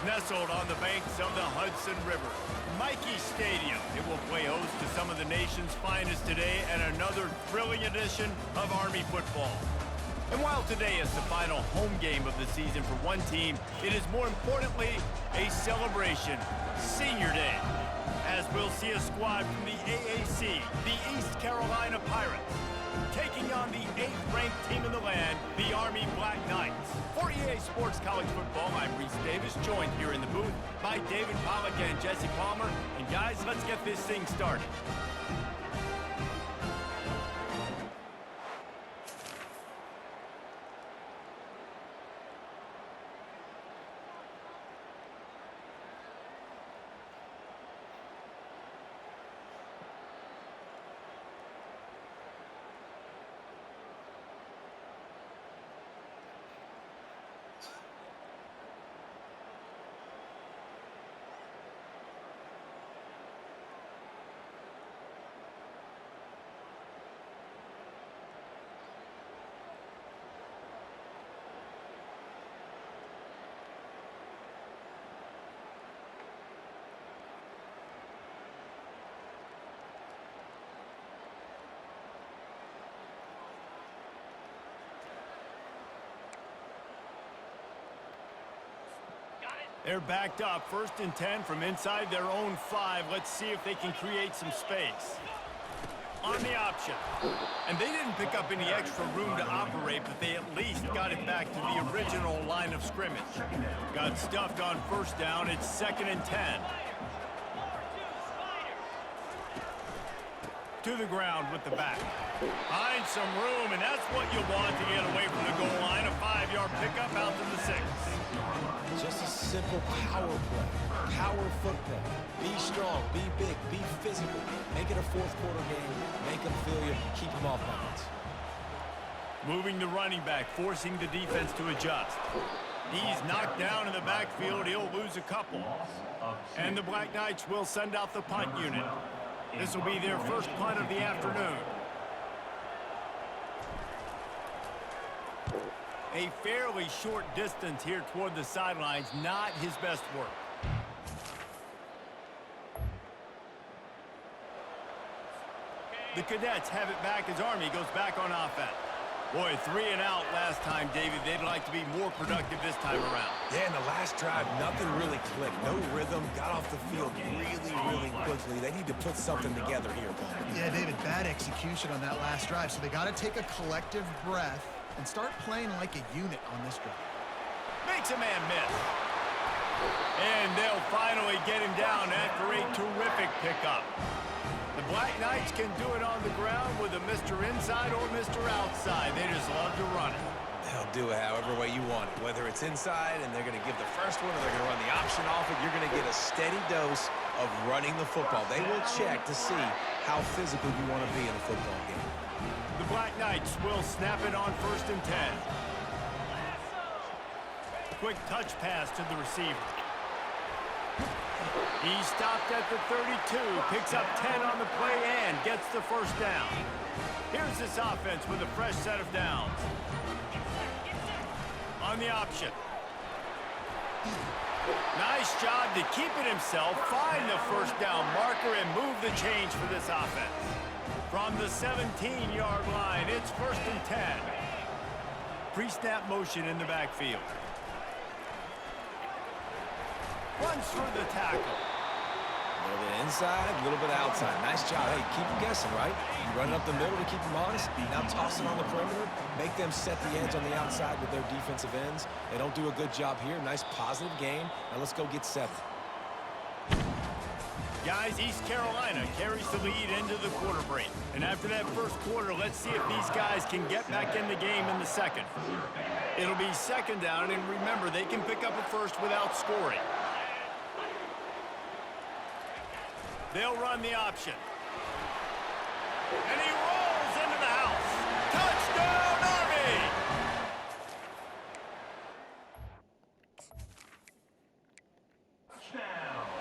Nestled on the banks of the Hudson River, Michie Stadium. It will play host to some of the nation's finest today and another thrilling edition of Army football. And while today is the final home game of the season for one team, it is more importantly a celebration, Senior Day, as we'll see a squad from the AAC, the East Carolina Pirates, taking on the 8th-ranked team in the land, the Army Black Knights. For EA Sports College Football, I'm Reese Davis, joined here in the booth by David Pollack and Jesse Palmer. And guys, let's get this thing started. They're backed up, 1st and 10 from inside their own 5. Let's see if they can create some space. On the option. And they didn't pick up any extra room to operate, but they at least got it back to the original line of scrimmage. Got stuffed on 1st down. It's 2nd and 10. To the ground with the back. Find some room, and that's what you want to get away from the goal line. A 5-yard pickup out to the 6. Just a simple power play, power football. Be strong, be big, be physical. Make it a 4th quarter game. Make them feel you, keep them off balance. Moving the running back, forcing the defense to adjust. He's knocked down in the backfield. He'll lose a couple. And the Black Knights will send out the punt unit. This will be their first punt of the afternoon. A fairly short distance here toward the sidelines, not his best work. The Cadets have it back as Army goes back on offense. Boy, 3 and out last time, David. They'd like to be more productive this time around. Yeah, in the last drive, nothing really clicked. No rhythm, got off the field really quickly. They need to put something together here, Paul. Yeah, David, bad execution on that last drive, so they got to take a collective breath and start playing like a unit on this drive. Makes a man miss. And they'll finally get him down after a terrific pickup. The Black Knights can do it on the ground with a Mr. Inside or Mr. Outside. They just love to run it. They'll do it however way you want it. Whether it's inside and they're going to give the first one or they're going to run the option off it, you're going to get a steady dose of running the football. They will check to see how physical you want to be in a football game. The Black Knights will snap it on 1st and 10. Quick touch pass to the receiver. He stopped at the 32, picks up 10 on the play and gets the 1st down. Here's this offense with a fresh set of downs. On the option. Nice job to keep it himself, find the 1st down marker, and move the change for this offense. From the 17-yard line, it's 1st and 10. Pre-snap motion in the backfield. Runs through the tackle. A little bit inside, a little bit outside. Nice job. Hey, keep them guessing, right? You run it up the middle to keep them honest. Now toss it on the perimeter. Make them set the edge on the outside with their defensive ends. They don't do a good job here. Nice positive game. Now let's go get 7. Guys, East Carolina carries the lead into the quarter break. And after that 1st quarter, let's see if these guys can get back in the game in the 2nd. It'll be 2nd down, and remember, they can pick up a 1st without scoring. They'll run the option. And he rolls into the house. Touchdown, Army!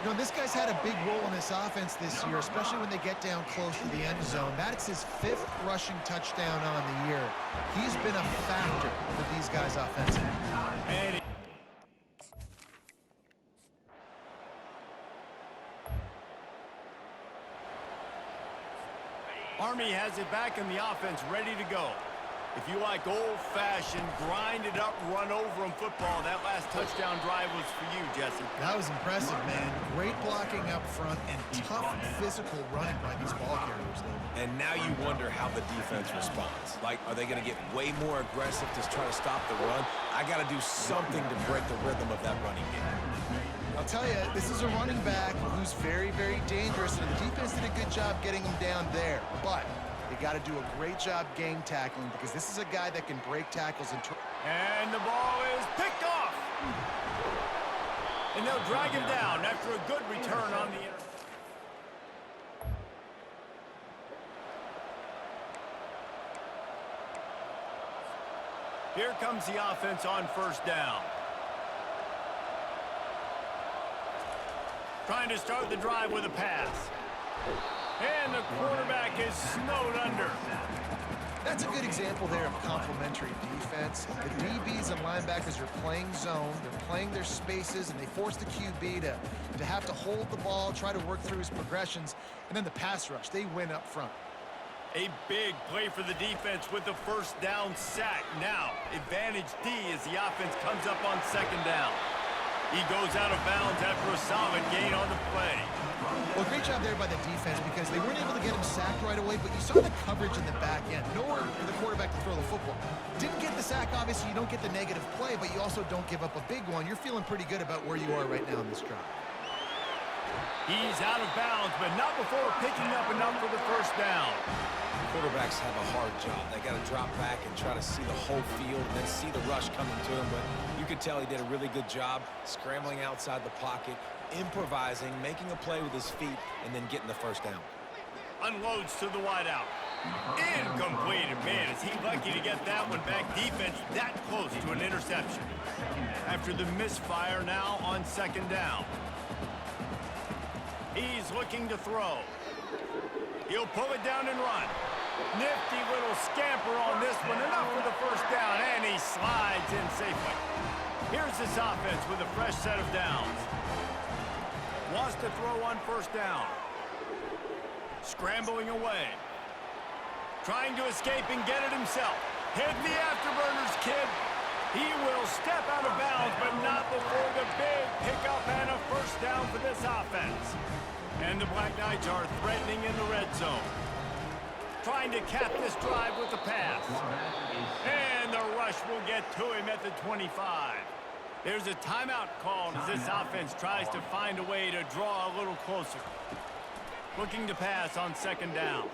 You know, this guy's had a big role in this offense this year, especially when they get down close to the end zone. That's his 5th rushing touchdown on the year. He's been a factor for these guys offensively. Army has it back in the offense, ready to go. If you like old-fashioned, grind-it-up, run-over-'em football, that last touchdown drive was for you, Jesse. That was impressive, man. Great blocking up front and tough physical running by these ball carriers, though. And now you wonder how the defense responds. Like, are they going to get way more aggressive to try to stop the run? I got to do something to break the rhythm of that running game. I'll tell you, this is a running back who's very, very dangerous, and the defense did a good job getting him down there. But they got to do a great job game tackling because this is a guy that can break tackles and the ball is picked off. And they'll drag him down after a good return on the Here comes the offense on first down. Trying to start the drive with a pass. And the quarterback is snowed under. That's a good example there of complementary defense. The DBs and linebackers are playing zone, they're playing their spaces, and they force the QB to have to hold the ball, try to work through his progressions, and then the pass rush, they win up front. A big play for the defense with the first down sack. Now, advantage D as the offense comes up on second down. He goes out of bounds after a solid gain on the play. Well, great job there by the defense because they weren't able to get him sacked right away, but you saw the coverage in the back end. Nowhere for the quarterback to throw the football. Didn't get the sack, obviously. You don't get the negative play, but you also don't give up a big one. You're feeling pretty good about where you are right now in this drive. He's out of bounds, but not before picking up enough for the first down. Quarterbacks have a hard job. They got to drop back and try to see the whole field and then see the rush coming to him. But you could tell he did a really good job scrambling outside the pocket, improvising, making a play with his feet, and then getting the first down. Unloads to the wideout. Incomplete. Man, is he lucky to get that one back. Defense that close to an interception. After the misfire, now on second down. He's looking to throw. He'll pull it down and run. Nifty little scamper on this one. Enough for the first down, and he slides in safely. Here's this offense with a fresh set of downs. Wants to throw on first down. Scrambling away. Trying to escape and get it himself. Hit the afterburners, kid. He will step out of bounds, but not before the big pickup and a first down for this offense. And the Black Knights are threatening in the red zone. Trying to cap this drive with the pass. And the rush will get to him at the 25. There's a timeout called as this offense tries to find a way to draw a little closer. Looking to pass on second down.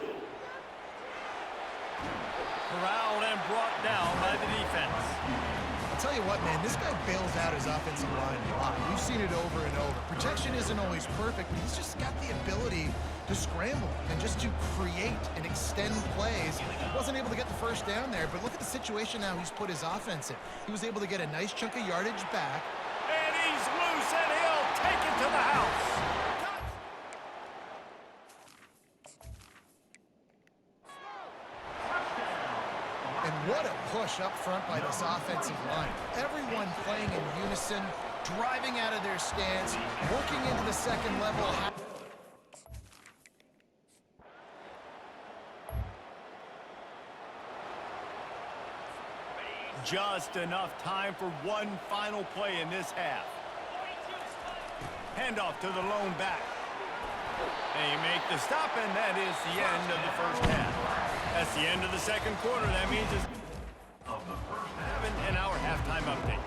Corralled and brought down by the defense. I'll tell you what, man, this guy bails out his offensive line a lot. We've seen it over and over. Protection isn't always perfect, but he's just got the ability to scramble and just to create and extend plays. Wasn't able to get the first down there, but look at the situation now he's put his offense in. He was able to get a nice chunk of yardage back. And he's loose, and he'll take it to the house. And what a push up front by this offensive line. Everyone playing in unison, driving out of their stance, working into the second level. Just enough time for one final play in this half. Handoff to the lone back. They make the stop, and that is the end of the first half. That's the end of the second quarter. That means it's an hour halftime update.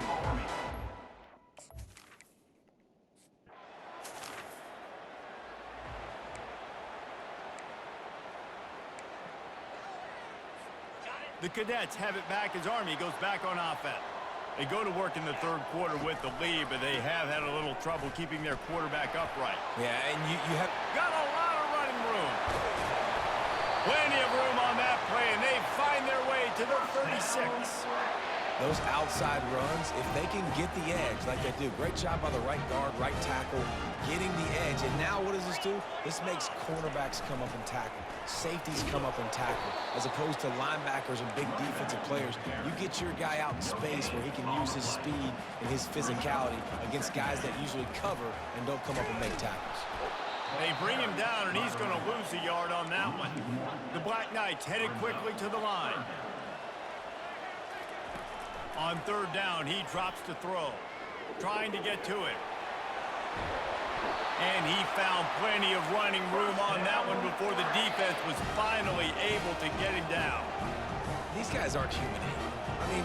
The Cadets have it back as Army goes back on offense. They go to work in the third quarter with the lead, but they have had a little trouble keeping their quarterback upright. Yeah, and you have got a lot of running room. Plenty of room on that play, and they find their way to the 36. those outside runs, if they can get the edge like they do. Great job by the right guard, right tackle, getting the edge. And now what does this do? This makes cornerbacks come up and tackle. Safeties come up and tackle. As opposed to linebackers and big defensive players, you get your guy out in space where he can use his speed and his physicality against guys that usually cover and don't come up and make tackles. They bring him down, and he's going to lose a yard on that one. The Black Knights headed quickly to the line. On third down, he drops to throw, trying to get to it. And he found plenty of running room on that one before the defense was finally able to get him down. These guys aren't human. I mean,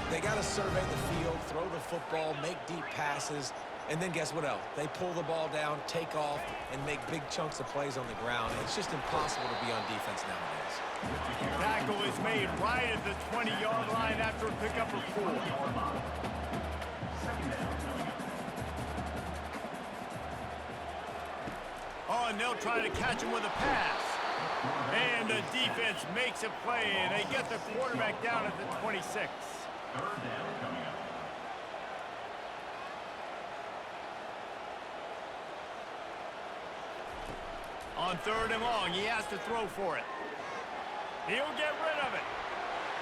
they got to survey the field, throw the football, make deep passes, and then guess what else? They pull the ball down, take off, and make big chunks of plays on the ground. It's just impossible to be on defense nowadays. Tackle is made right at the 20-yard line after a pickup of 4. Oh, and they'll try to catch him with a pass. And the defense makes a play, and they get the quarterback down at the 26. Third down coming up. On third and long, he has to throw for it. He'll get rid of it.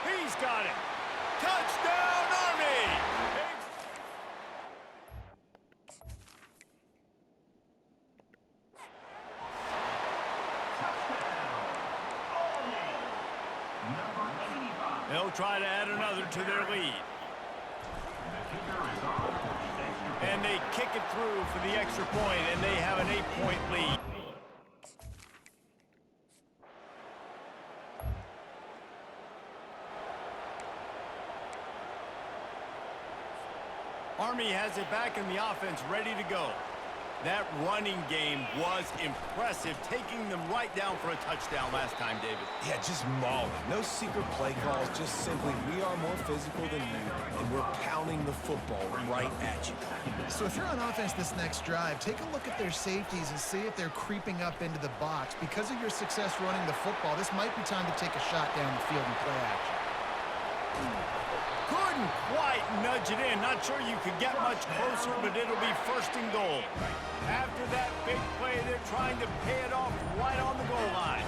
He's got it. Touchdown, Army! They'll try to add another to their lead. And they kick it through for the extra point, and they have an 8-point lead. Army has it back in the offense, ready to go. That running game was impressive, taking them right down for a touchdown last time, David. Yeah, just mauling. No secret play calls, just simply we are more physical than you, and we're pounding the football right at you. So if you're on offense this next drive, take a look at their safeties and see if they're creeping up into the box. Because of your success running the football, this might be time to take a shot down the field and play action. Couldn't quite nudge it in. Not sure you could get much closer, but it'll be first and goal. After that big play, they're trying to pay it off right on the goal line.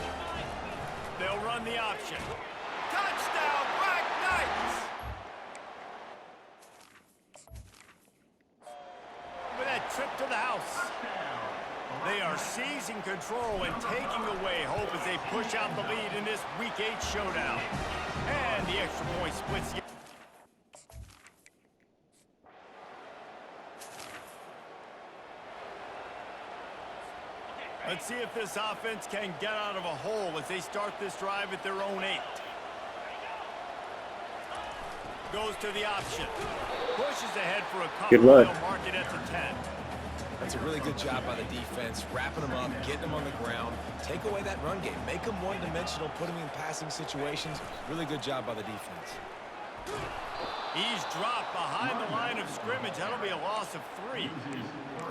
They'll run the option. Touchdown, Black Knights! With that trip to the house. They are seizing control and taking away hope as they push out the lead in this Week 8 showdown. And the extra point splits the... Let's see if this offense can get out of a hole as they start this drive at their own 8. Goes to the option. Pushes ahead for a couple. Good luck. They'll mark it at the 10. That's a really good job by the defense, wrapping them up, getting them on the ground. Take away that run game. Make them one-dimensional, put them in passing situations. Really good job by the defense. He's dropped behind the line of scrimmage. That'll be a loss of 3.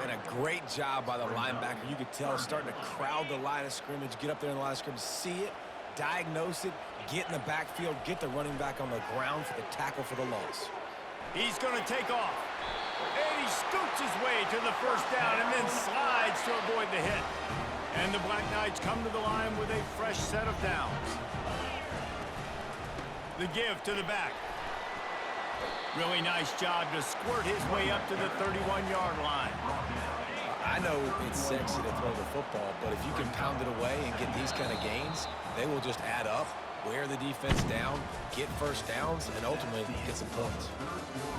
And a great job by the linebacker. You could tell starting to crowd the line of scrimmage, get up there in the line of scrimmage, see it, diagnose it, get in the backfield, get the running back on the ground for the tackle for the loss. He's going to take off. And he scoots his way to the first down and then slides to avoid the hit. And the Black Knights come to the line with a fresh set of downs. The give to the back. Really nice job to squirt his way up to the 31-yard line. I know it's sexy to throw the football, but if you can pound it away and get these kind of gains, they will just add up, wear the defense down, get first downs, and ultimately get some points.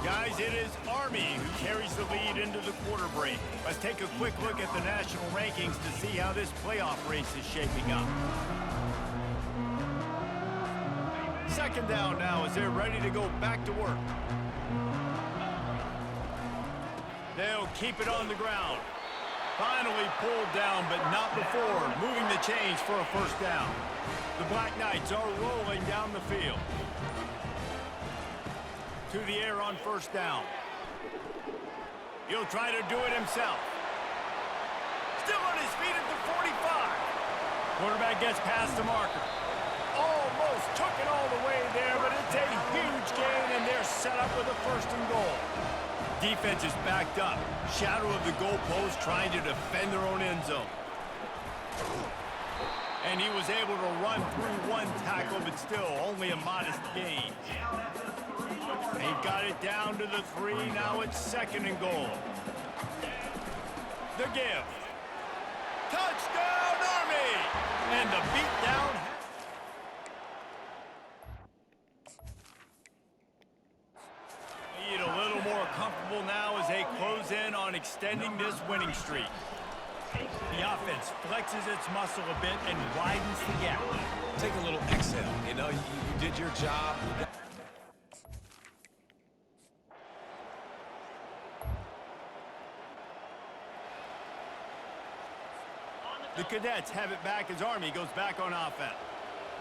Guys, it is Army who carries the lead into the quarter break. Let's take a quick look at the national rankings to see how this playoff race is shaping up. Second down now as they're ready to go back to work. They'll keep it on the ground. Finally pulled down, but not before. Moving the chains for a first down. The Black Knights are rolling down the field. To the air on first down. He'll try to do it himself. Still on his feet at the 45. Quarterback gets past the marker. Almost took it all the way there, but it's a huge gain, and they're set up with a first and goal. Defense is backed up. Shadow of the goalpost trying to defend their own end zone. And he was able to run through one tackle, but still only a modest gain. They've got it down to the 3. Now it's second and goal. The give. Touchdown, Army! And the beatdown. Need a little more comfortable now as they close in on extending this winning streak. The offense flexes its muscle a bit and widens the gap. Take a little exhale. You know, you did your job. The Cadets have it back as Army goes back on offense.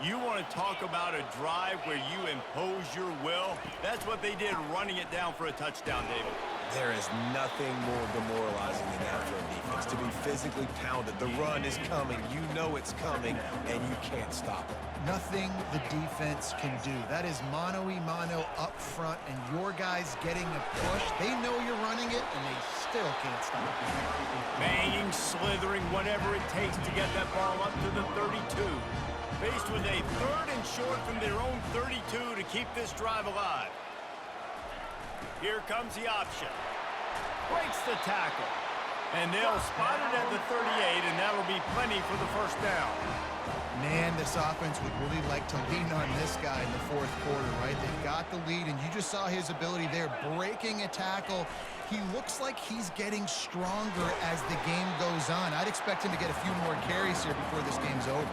You want to talk about a drive where you impose your will? That's what they did, running it down for a touchdown, David. There is nothing more demoralizing than that for a defense, to be physically pounded. The run is coming. You know it's coming, and you can't stop it. Nothing the defense can do. That is mano-a-mano up front, and your guys getting a push. They know you're running it, and they still can't stop it. Banging, slithering, whatever it takes to get that ball up to the 32. Faced with a 3rd and short from their own 32 to keep this drive alive. Here comes the option. Breaks the tackle. And they'll spot it at the 38, and that'll be plenty for the first down. Man, this offense would really like to lean on this guy in the 4th quarter, right? They've got the lead, and you just saw his ability there, breaking a tackle. He looks like he's getting stronger as the game goes on. I'd expect him to get a few more carries here before this game's over.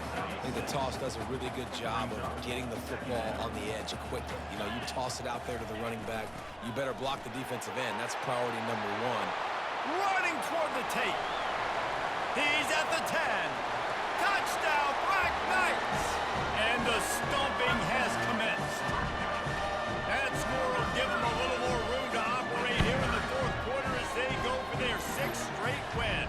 I think the toss does a really good job of getting the football on the edge quickly. You know, you toss it out there to the running back. You better block the defensive end. That's priority number 1. Running toward the tape. He's at the 10. Touchdown, Black Knights! And the stomping has commenced. That score will give them a little more room to operate here in the 4th quarter as they go for their 6th straight win.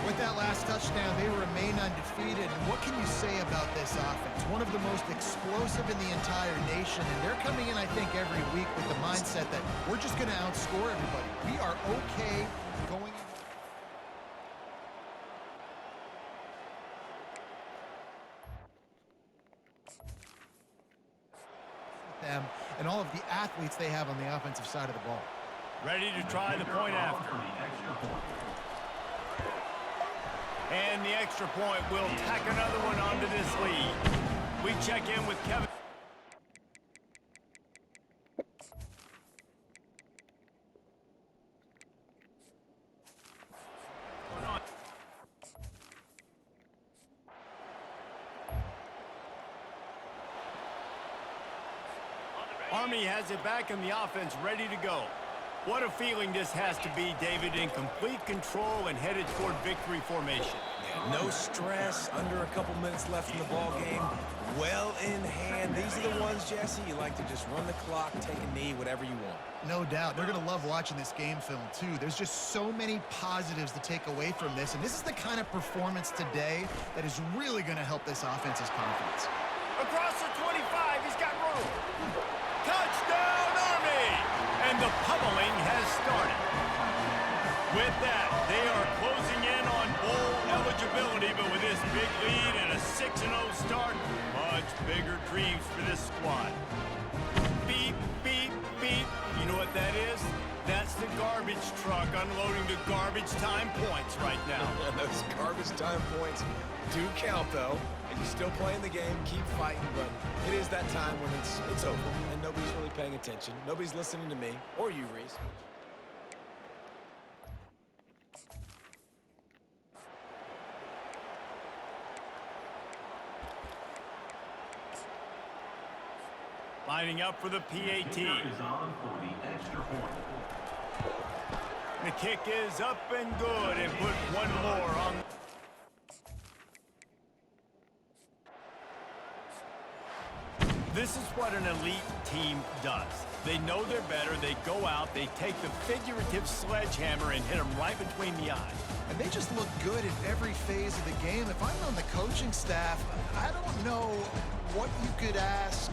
With that last touchdown, they remain undefeated. And what can you say about this offense? One of the most explosive in the entire nation. And they're coming in, I think, every week with the mindset that we're just going to outscore everybody. We are okay going in. Them and all of the athletes they have on the offensive side of the ball. Ready to try the point after. And the extra point will tack another one onto this lead. We check in with Kevin. Army has it back in the offense, ready to go. What a feeling this has to be, David, in complete control and headed toward victory formation. Yeah, no stress, under a couple minutes left in the ball game, well in hand. These are the ones, Jesse, you like to just run the clock, take a knee, whatever you want. No doubt. They're going to love watching this game film, too. There's just so many positives to take away from this, and this is the kind of performance today that is really going to help this offense's confidence. Across the 25, he's got room. Touchdown, Army! And the pummeling has started. With that, they are closing in on bowl eligibility, but with this big lead and a 6-0 start, much bigger dreams for this squad. Beep, beep, beep. You know what that is? That's the garbage truck unloading the garbage time points right now. Those garbage time points do count, though. And you're still playing the game, keep fighting, but it is that time when it's over, and nobody's really paying attention. Nobody's listening to me, or you, Reese. Lining up for the PAT. Is on for the extra point. The kick is up and good, and put one more on. This is what an elite team does. They know they're better, they go out, they take the figurative sledgehammer and hit them right between the eyes. And they just look good in every phase of the game. If I'm on the coaching staff, I don't know what you could ask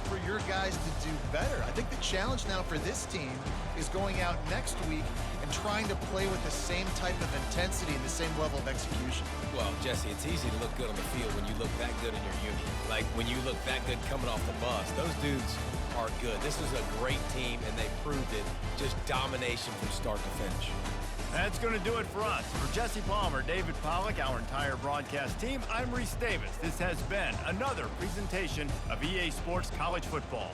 for your guys to do better. I think the challenge now for this team is going out next week and trying to play with the same type of intensity and the same level of execution. Well, Jesse, it's easy to look good on the field when you look that good in your uni. Like when you look that good coming off the bus. Those dudes are good. This was a great team, and they proved it. Just domination from start to finish. That's going to do it for us. For Jesse Palmer, David Pollack, our entire broadcast team, I'm Reese Davis. This has been another presentation of EA Sports College Football.